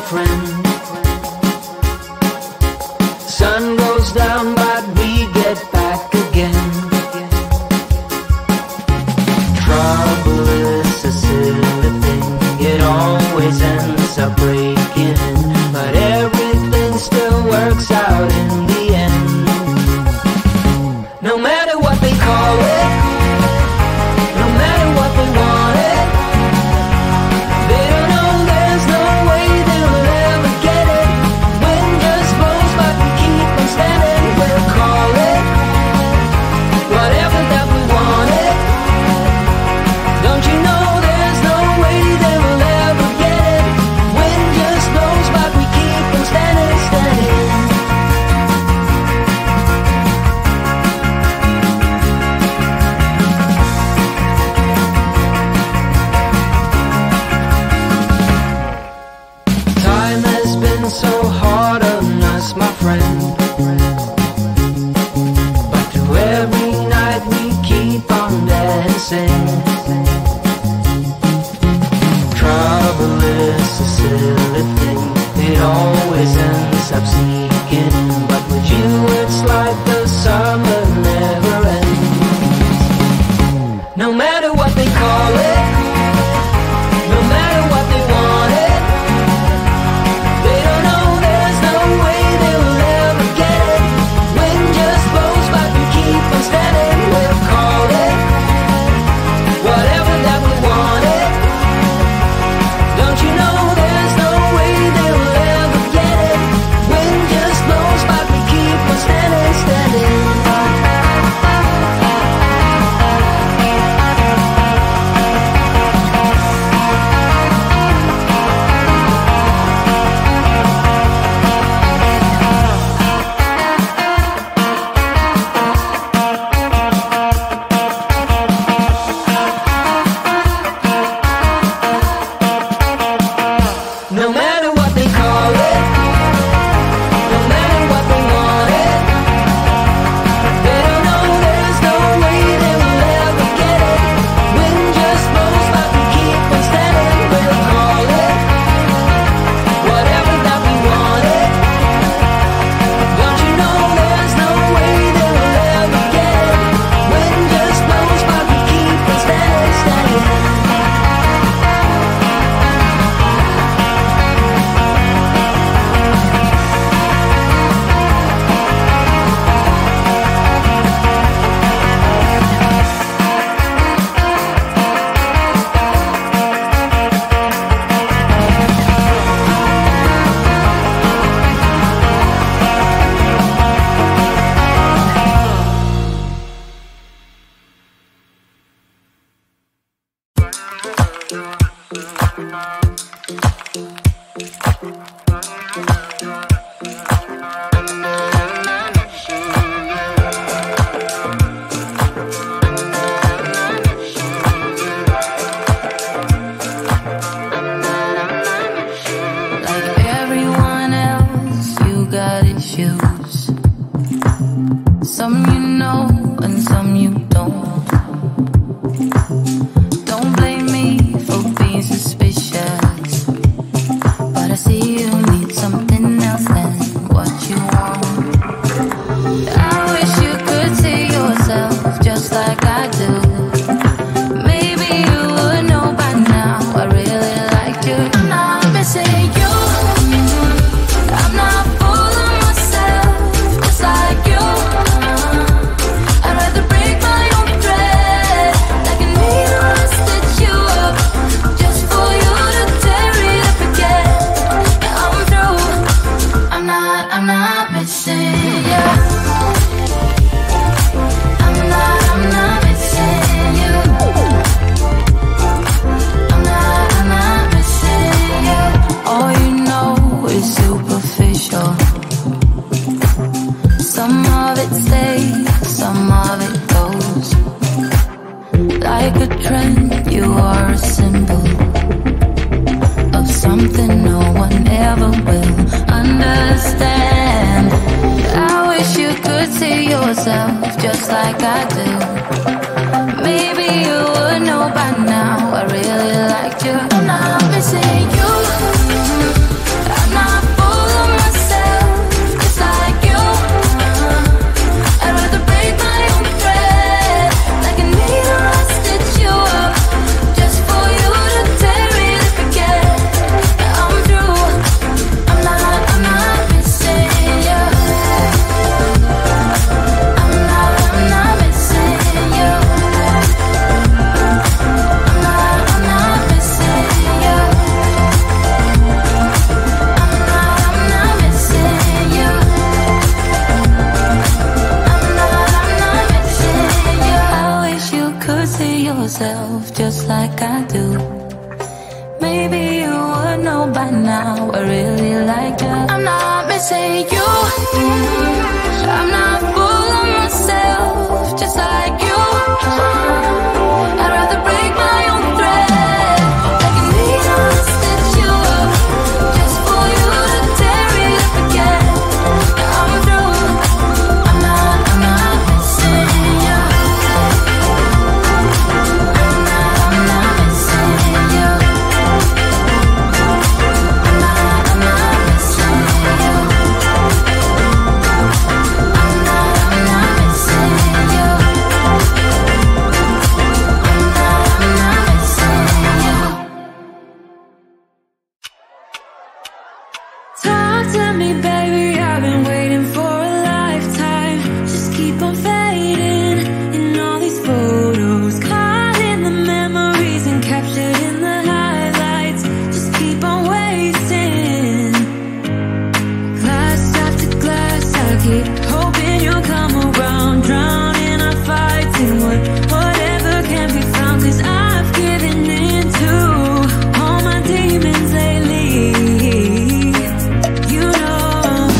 friend. Sun goes down but we get back again. Trouble is a silly thing, it always ends up breaking, but everything still works out in the end. No matter what they call it, no matter what they want it, they don't know there's no way they'll ever get it. Wind just blows but we keep on standing. We'll call it whatever that we want it. Don't you know there's no way they will ever get it. Wind just blows but we keep on standing, standing. Time has been so hard on us, my friend, but through every night we keep on dancing. Trouble is a silly thing, it always ends up sneaking in, but with you it's like the summer never ends. No matter what they call it, no matter what they want it, they don't know there's no way they will ever get it. Wind just blows but we keep on standing. We'll call it whatever that we want it. Don't you know there's no way they will ever get it. Wind just blows but we keep on standing, standing. No matter what they call it, no matter what they want it, they don't know there's no way they will ever get it. Wind just blows but we keep on standing. We'll call it whatever that we want it. Don't you know there's no way they will ever get it. Wind just blows but we keep on standing, standing. Like everyone else, you got issues. Some you know and some you don't. Don't blame me for being suspicious, but I see you need something else than what you want. I wish you could see yourself just like I do. Maybe you would know by now I really liked you. I'm not missing you. I'm not fooling myself just like you. I'd rather break my own thread like a needle and stitch you up just for you to tear it up again. Now I'm through. I'm not missing you. I'm not missing you. I'm not missing you. All you know is superficial. Some of it stays, some of it goes. Like a trend, you are a symbol of something no one ever will understand. I wish you could see yourself just like I do. Maybe you would know by now I really liked you. I'm not missing you. I'm know by now I really like you. I'm not missing you. I'm not full of myself, just like you. I'd rather break my own thread. Like a needle to stitch you up, just for you to tear it up again. I'm through. I'm not missing you. I'm not missing you. I'm not missing you. Talk to me, baby, I've been waiting for a lifetime. Just keep on fading in all these photos, caught in the memories and captured in the highlights. Just keep on wasting. Glass after glass, I keep hoping you'll come around, drowning our fights in whatever can be found. 'Cause I've given in to all my demons lately. You know,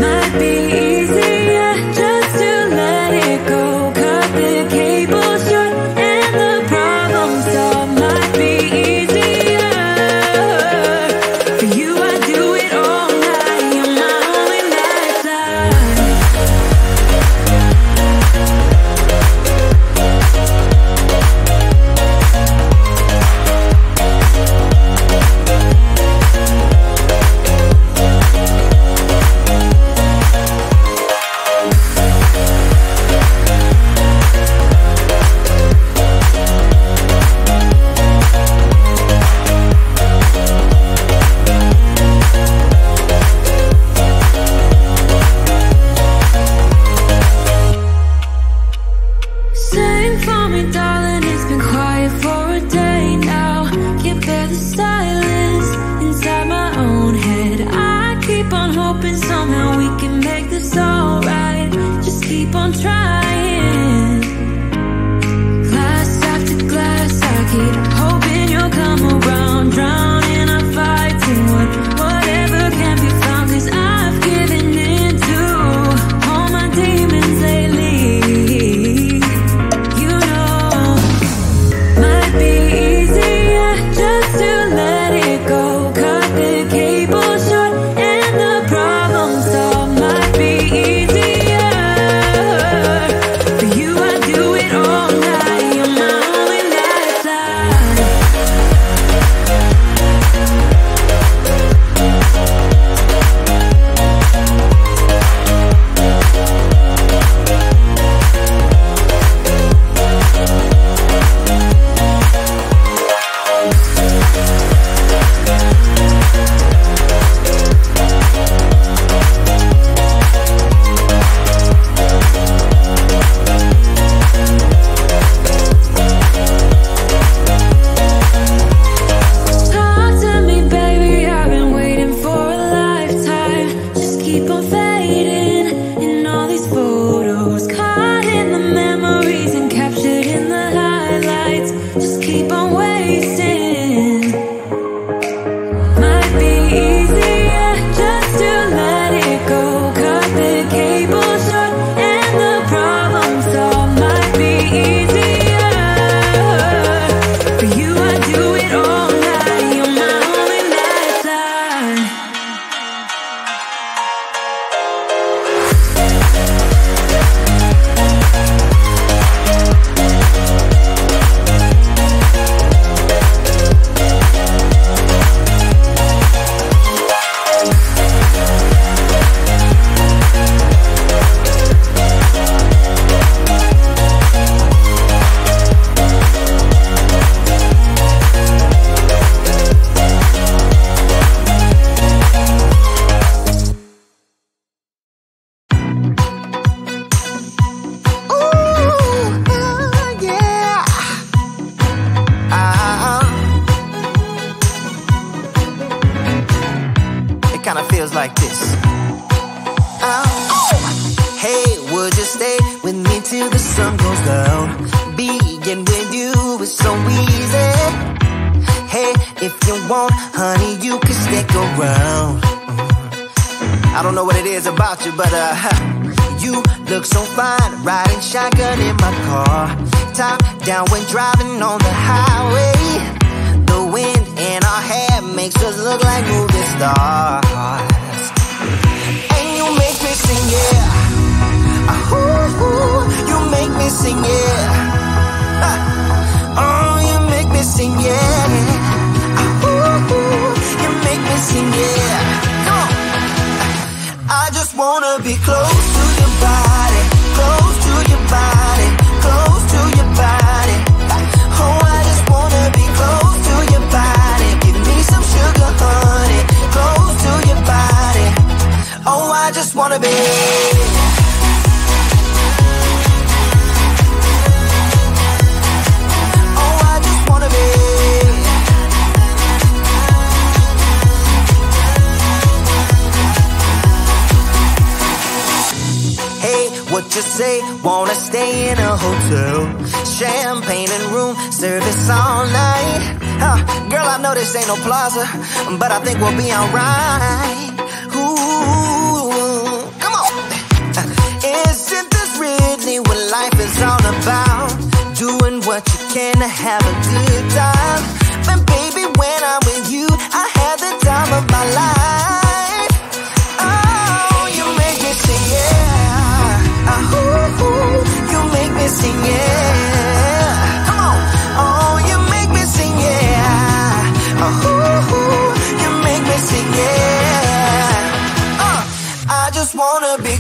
might be easier just to let it go. Cut the cable short and the problem solved. Might be easier for you. I do it all night. You're my only lifeline. Sing for me, darling, it's been quiet for a day now. Can't bear the silence inside my own head. I keep on hoping somehow we can make this alright. Just keep on trying. Glass after glass, I keep hoping you'll come around, drowning our fights in whatever can be found. 'Cause I've given in to all my demons lately. You know, might be easier just to let it go. Cut the cable short and the problem solved. Might be easier for you. I do it all night. You're my only lifeline. Talk to me, baby, I've been waiting for a lifetime. Just keep on fading in all these photos, caught in the memories and captured in the highlights. Just keep on wasting. Might be easier just to let it go. Cut the cable short and the problem solved. Might be easier for you. I do it all night. You're my only lifeline. Kinda feels like this. Hey, would you stay with me till the sun goes down? Being with you is so easy. Hey, If you want, honey, you can stick around. I don't know what it is about you, but you look so fine, riding shotgun in my car. Top down when driving on the highway. The wind in our hair makes us look like movie stars. And you make me sing, yeah. Ooh, you make me sing, yeah. Oh, you make me sing, yeah. Ooh, you make me sing, yeah. Come on. I just wanna be close to your body, close to your body, close to your body. Oh, I just wanna be close to your body. Give me some sugar, honey, close to your body. Oh, I just wanna be. Oh, I just wanna be. What you say? Wanna stay in a hotel? Champagne and room service all night. Girl, I know this ain't no plaza, but I think we'll be alright. Ooh, come on. Isn't this really what life is all about? Doing what you can to have a good time. But baby, when I'm with you, I have the time of my life. Oh, you make me sing, yeah. Ooh, you make me sing, yeah. Come on. Oh, you make me sing, yeah. Ooh, you make me sing, yeah. I just wanna be